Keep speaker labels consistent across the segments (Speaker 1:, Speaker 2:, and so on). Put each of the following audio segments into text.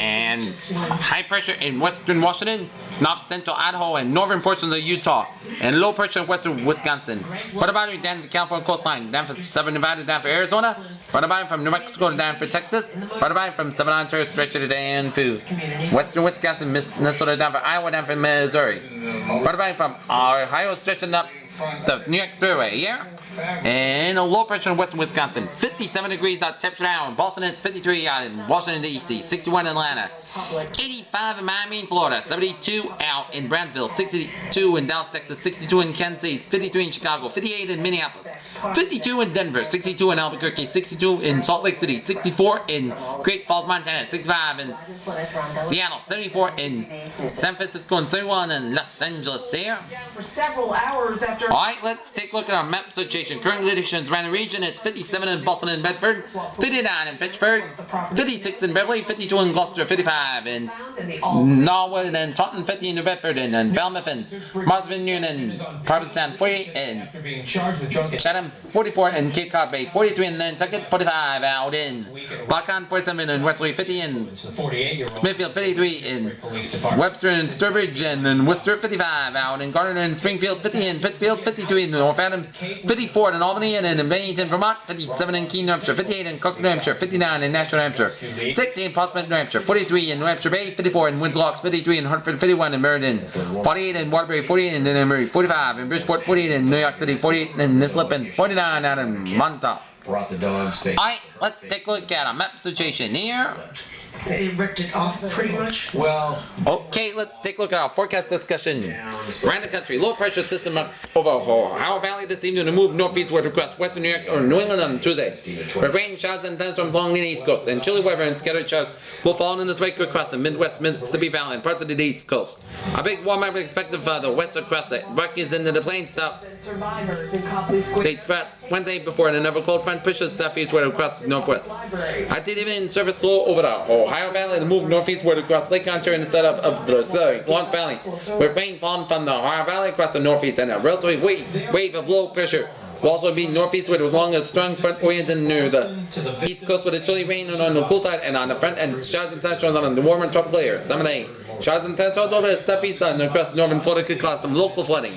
Speaker 1: and high pressure in western Washington, north central Idaho, and northern portions of Utah, and low pressure in western Wisconsin. For the boundary down to the California coastline, down for southern Nevada, down for Arizona. For the boundary from New Mexico down for Texas. For the boundary from southern Ontario stretching down to western Wisconsin, Minnesota, down for Iowa, down for Missouri. For the boundary from Ohio stretching up the New York Thruway, yeah? And a low pressure in western Wisconsin. 57 degrees out temperature now in Boston. It's 53 out in Washington, D.C. 61 in Atlanta. 85 in Miami, Florida. 72 out in Brownsville. 62 in Dallas, Texas. 62 in Kansas City. 53 in Chicago. 58 in Minneapolis. 52 in Denver. 62 in Albuquerque. 62 in Salt Lake City. 64 in Great Falls, Montana. 65 in Seattle. 74 in San Francisco. And 71 in Los Angeles there. Alright, let's take a look at our map situation. Current conditions around the region, it's 57 in Boston and Bedford, 59 in Fitchburg, 56 in Beverly, 52 in Gloucester, 55 in Norwood and Taunton, 50 in New Bedford, and Falmouth and Martha's Vineyard and Provincetown, 48 in Chatham, 44 in Cape Cod Bay, 43 in Nantucket, 45 out in Blackcon, 47 in Wesley, 50 in Smithfield, 53 in Webster and Sturbridge, and in Worcester, 55 out in Garner and Springfield, 50 in Pittsfield, 53 in North Adams, 54 in Albany, and in Bennington, Vermont, 57 in Keene, New Hampshire, 58 in Cook, New Hampshire, 59 in Nashua, New Hampshire, 60 in Prospect, New Hampshire, 43 in New Hampshire Bay, 54 in Windsor Locks, 53 in Hartford, 51 in Meriden, 48 in Waterbury, 48 in Emery, 45 in Bridgeport, 48 in New York City, 48 in Nislip, and 49 out in Montauk. Alright, let's take a look at our map situation here.
Speaker 2: They ripped it off pretty much.
Speaker 3: Well,
Speaker 1: okay, let's take a look at our forecast discussion. Around the country, low pressure system over Ohio Valley this evening to move northeastward across western New York or New England on Tuesday. With rain, showers, and thunderstorms along the east coast, and chilly weather and scattered showers will fall in this wake across the Midwest, Mississippi Valley, and parts of the east coast. A big warm up expected for the west across the Rockies into the plains south states for Wednesday before another cold front pushes southeastward across the northwest. Our evening surface low over the Ohio Valley to move northeastward across Lake Ontario and set up of the Lawrence Valley, with rain falling from the Ohio Valley across the northeast, and a relatively wave of low pressure will also be northeastward along a strong front oriented near the east coast with a chilly rain on the cool side, and on the front end showers and thunderstorms on the warmer tropical air. Some of the showers and thunderstorms over the southeast and across northern Florida could cause some local flooding.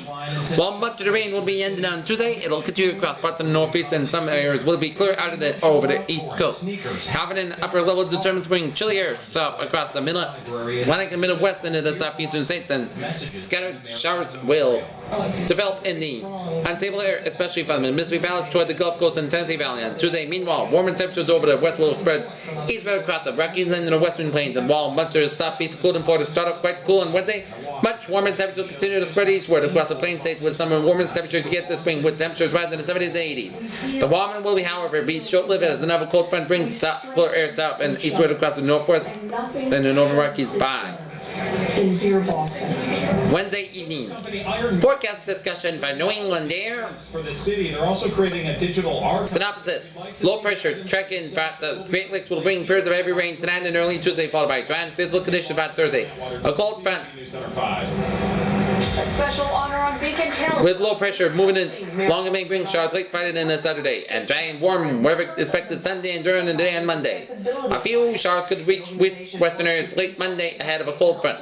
Speaker 1: While much of the rain will be ending on Tuesday, it'll continue across parts of the northeast, and some areas will be clear out of over the east coast. However, an upper level determines bring chilly air south across the middle Atlantic and Midwest into the southeastern states, and scattered showers will develop in the unstable air, especially from the Mississippi Valley toward the Gulf Coast and Tennessee Valley on Tuesday. Meanwhile, warmer temperatures over the west will spread eastward across the Rockies and the western plains, and while much of the southeast cold and Florida start off quite cool on Wednesday, much warmer temperatures will continue to spread eastward across the plains states, with summer warmest temperatures to get this spring, with temperatures rising in the 70s and 80s. The warming will be, however, be short-lived as another cold front brings cooler air south and eastward across the northwest and the northern Rockies by Wednesday evening. Forecast discussion for New England Air.
Speaker 3: For the city, they're also creating a digital art.
Speaker 1: Synopsis. Low pressure tracking for the Great Lakes will bring periods of heavy rain tonight and early Tuesday, followed by dry and stable conditions for Thursday. A cold front
Speaker 2: A special honor on Beacon Hill.
Speaker 1: with low pressure moving in along the main bring showers late Friday and Saturday, and dry and warm weather expected Sunday and during the day on Monday. A few showers could reach western areas late Monday ahead of a cold front.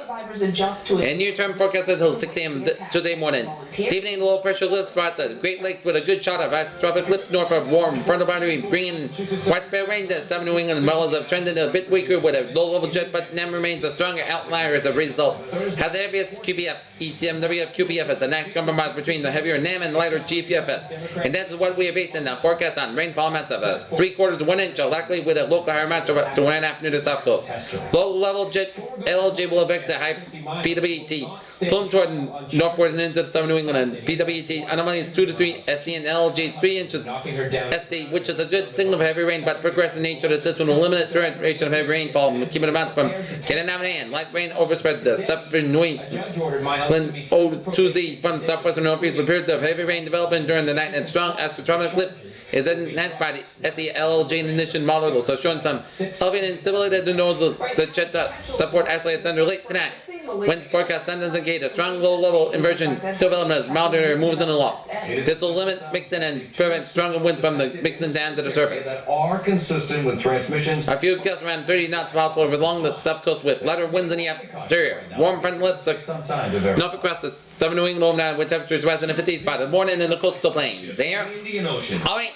Speaker 1: And near-term forecast until 6 a.m. Tuesday morning. The evening, low pressure lifts throughout the Great Lakes with a good shot of isotropic lift north of warm frontal boundary, bringing widespread rain to southern New England. Models have trended a bit weaker with a low-level jet, but NEM remains a stronger outlier as a result. Has the heaviest QPF, ECMW of QPF as the next compromise between the heavier NEM and lighter GPFS. And this is what we are basing the forecast on. Rainfall amounts of 3/4 to 1 inch, likely with a local higher amount to 1.5 near the south coast. Low-level jet LLJ will affect the high PWT, plume toward northward and into southern New England, and PWT anomalies 2 to 3, SC and LLJ 3 inches ST, which is a good signal for heavy rain, but progressive nature of the system will limit the duration of heavy rainfall, keeping amounts from getting out of hand. Light rain overspread the southern New England Tuesday from southwestern northeast, with periods of heavy rain developing during the night, and strong astrotropic lift is enhanced by the SE-LLJ ignition model, so showing some elevated instability that the nose of the jet support isolated thunder late tonight. Winds forecast sentence indicate a strong low-level inversion development as milder moves in the loft. This will limit mixing and prevent stronger winds from the mixing down to the surface.
Speaker 4: That are consistent with transmissions.
Speaker 1: A few gusts around 30 knots possible along the south coast with lighter winds in the exterior. Warm front lifts Norfolk across the 7 New England overnight with temperatures rising in the 50s by the morning in the coastal plains. There.
Speaker 4: Indian Ocean.
Speaker 1: Alright,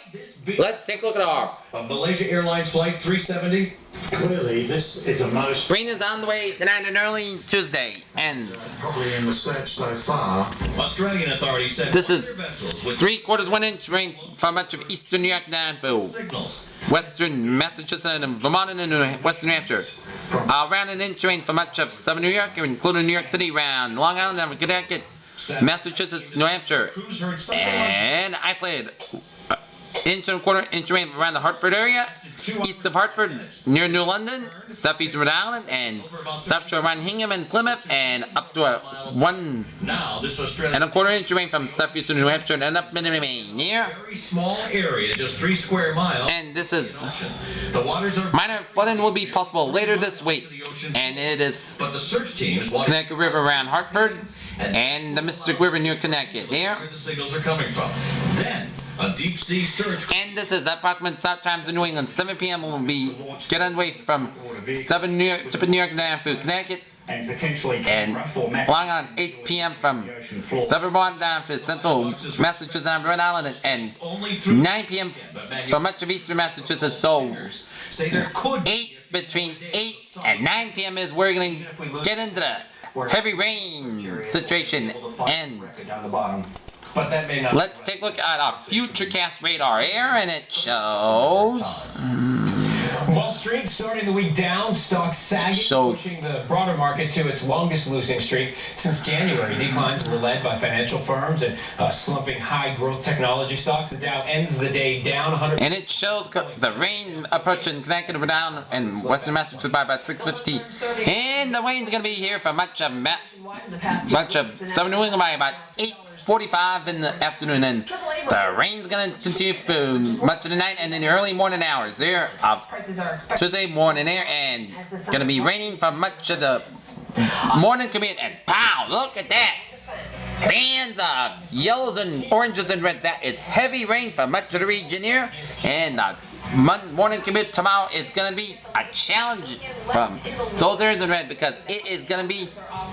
Speaker 1: let's take a look at our
Speaker 4: Malaysia Airlines Flight 370.
Speaker 5: Clearly, this is a most
Speaker 1: rain is on the way tonight and early Tuesday, and
Speaker 5: probably in the search so far.
Speaker 4: Australian authorities said
Speaker 1: this is
Speaker 4: vessels with
Speaker 1: 3/4 1 inch rain for much of eastern New York down through
Speaker 4: signals.
Speaker 1: western Massachusetts and Vermont and western New Hampshire. Around an inch rain for much of southern New York, including New York City, around Long Island, and Connecticut, Massachusetts, New Hampshire,
Speaker 4: Crews heard something
Speaker 1: and isolated. Inch and a quarter inch rain around the Hartford area, east of Hartford, near New London, southeast Rhode Island, and south shore around Hingham and Plymouth, and up to a 1
Speaker 4: Now this Australian
Speaker 1: and a quarter inch rain from southeastern New Hampshire and up in Maine. Here,
Speaker 4: very small area, just 3 square miles.
Speaker 1: and this is
Speaker 4: The waters are
Speaker 1: minor flooding will be possible later this week, and it is
Speaker 4: but the search teams want
Speaker 1: Connecticut River around Hartford and the Mystic River near Connecticut. Here.
Speaker 4: where the signals are coming from. Then a deep sea search.
Speaker 1: And this is approximate start times in New England. 7 p.m. will be get underway from 7 New York, tip of New York down through Connecticut,
Speaker 5: And potentially
Speaker 1: and Long Island 8 p.m. from 7 Vermont down to central Massachusetts and Rhode Island, and
Speaker 4: Only through
Speaker 1: 9 p.m. for much of eastern Massachusetts. So
Speaker 4: say there could be
Speaker 1: between 8 and 9 p.m. is where we're going to get into the heavy rain situation. And
Speaker 5: down the bottom. But that may not.
Speaker 1: let's take a look at our Futurecast radar here, and it shows.
Speaker 6: Wall Street starting the week down, stocks sagging, pushing the broader market to its longest losing streak since January. Declines were led by financial firms and slumping high-growth technology stocks. The Dow ends the day down 100.
Speaker 1: And it shows the rain approaching Connecticut, Rhode Island, and western Massachusetts by about 6:50. And the rain's going to be here for much of southern New England by about 8:45 in the afternoon. And the rain's going to continue for much of the night and in the early morning hours there of Tuesday morning there. And going to be raining for much of the morning commute. And pow, look at that. Bands of yellows and oranges and reds. That is heavy rain for much of the region here. And the morning commute tomorrow is going to be a challenge from those areas in red, because it is going to be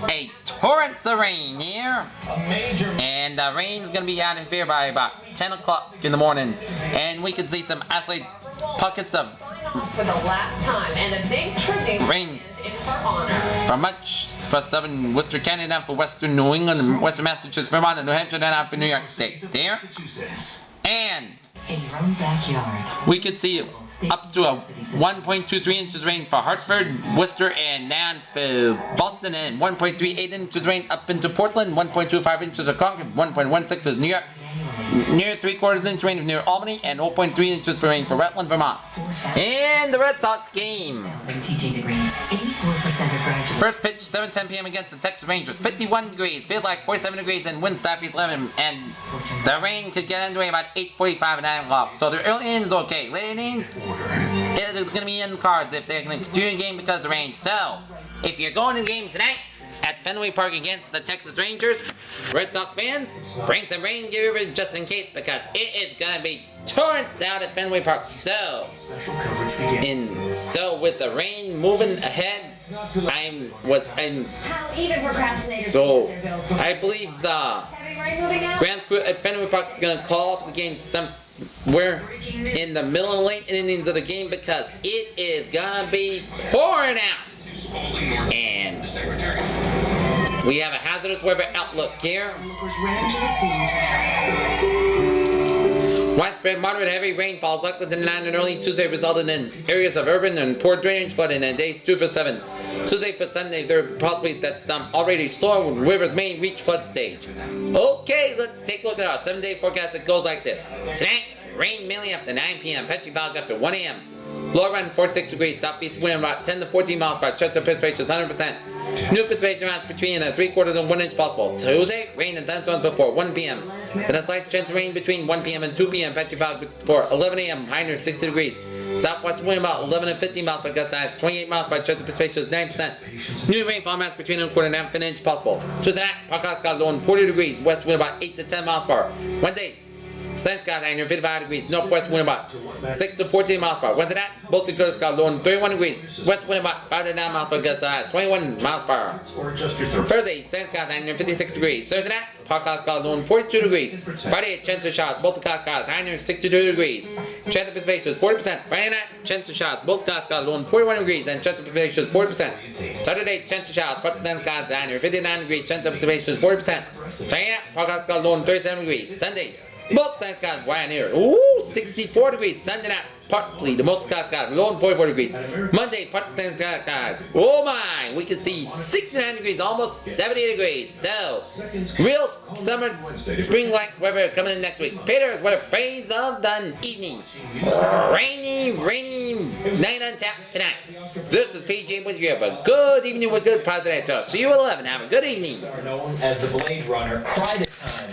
Speaker 1: a torrent of rain here. And the rain's going to be out of here by about 10 o'clock in the morning. And we can see some isolated pockets of
Speaker 2: For the last time, and a big tribute
Speaker 1: rain
Speaker 2: in her honor.
Speaker 1: for much for southern Worcester County, down for western New England, and western Massachusetts, Vermont, and New Hampshire, down out for New York State. There. And
Speaker 7: In your own backyard.
Speaker 1: we could see up to a 1.23 inches rain for Hartford, Worcester, and down for Boston, and 1.38 inches rain up into Portland, 1.25 inches of Concord, 1.16 is New York, near 3/4 inch rain near Albany, and 0.3 inches for rain for Rutland, Vermont. And the Red Sox game.
Speaker 7: TJ degrees. 84% of graduates.
Speaker 1: First pitch, 7:10 p.m. against the Texas Rangers. 51 degrees, feels like 47 degrees, and wind southeast 11. And the rain could get underway about 8:45 and 9 o'clock. So the early innings okay. Late innings, it is going to be in the cards if they're going to continue the game because of the rain. So if you're going to the game tonight at Fenway Park against the Texas Rangers, Red Sox fans, bring some rain gear just in case, because it is going to be torrents out at Fenway Park. So with the rain moving ahead, I believe the grounds crew at Fenway Park is going to call off the game somewhere in the middle and late innings of the game, because it is going to be pouring out. And we have a hazardous weather outlook here. Widespread moderate heavy rainfalls likely tonight and early Tuesday, resulting in areas of urban and poor drainage flooding in days 2 for 7. Tuesday for Sunday, there possibly that some already storm rivers may reach flood stage. Okay, let's take a look at our 7-day forecast. It goes like this. Tonight, rain mainly after 9 p.m., patchy fog after 1 a.m. Low around 46 degrees, southeast wind about 10 to 14 miles per hour. Chance of precipitation is 100%. New precipitation amounts between 3/4 and 1 inch possible. Tuesday, rain and thunderstorms before 1 p.m. Tonight, slight chance of rain between 1 p.m. and 2 p.m. Patchy fog before 11 a.m. High near 60 degrees. Southwest wind about 11 and 15 miles per gust size. 28 miles by chance of precipitation is 9%. New rainfall amounts between 1/4 and 1/2 inch possible. Tuesday night, forecast clouds low 40 degrees. West wind about 8 to 10 miles per hour. Wednesday, sun skies high near 55 degrees. Northwest wind about 6 to 14 miles per hour. Wednesday night, mostly clear skies low 31 degrees. West wind about 5 to 9 miles per gust size. 21 miles per hour.
Speaker 5: Or adjust your thermostat.
Speaker 1: Thursday, sun skies high near 56 degrees. Thursday night, forecast clouds low 42 degrees. Friday, chance of showers, mostly clouds high near 62 degrees. Chance of precipitation is 40%. Friday night, chance of showers, mostly clouds low 41 degrees, and chance of precipitation is 40%. Saturday, chance of showers, part sun skies high near 59 degrees. Chance of precipitation is 40%. Sunday night, forecast clouds low 37 degrees. Sunday, most sun skies wide near 64 degrees. Sunday night, partly the most skies low 44 degrees. Monday, partly sun skies. Oh my, we can see 69 degrees, almost 70 degrees. So, real summer, spring-like weather coming in next week. Peters, what a phrase of the evening. Rainy night on tap tonight. This is PJ with you. Have a good evening with good positive talk. See you at 11. Have a good evening.
Speaker 6: Are known as the Blade Runner. Cry to time.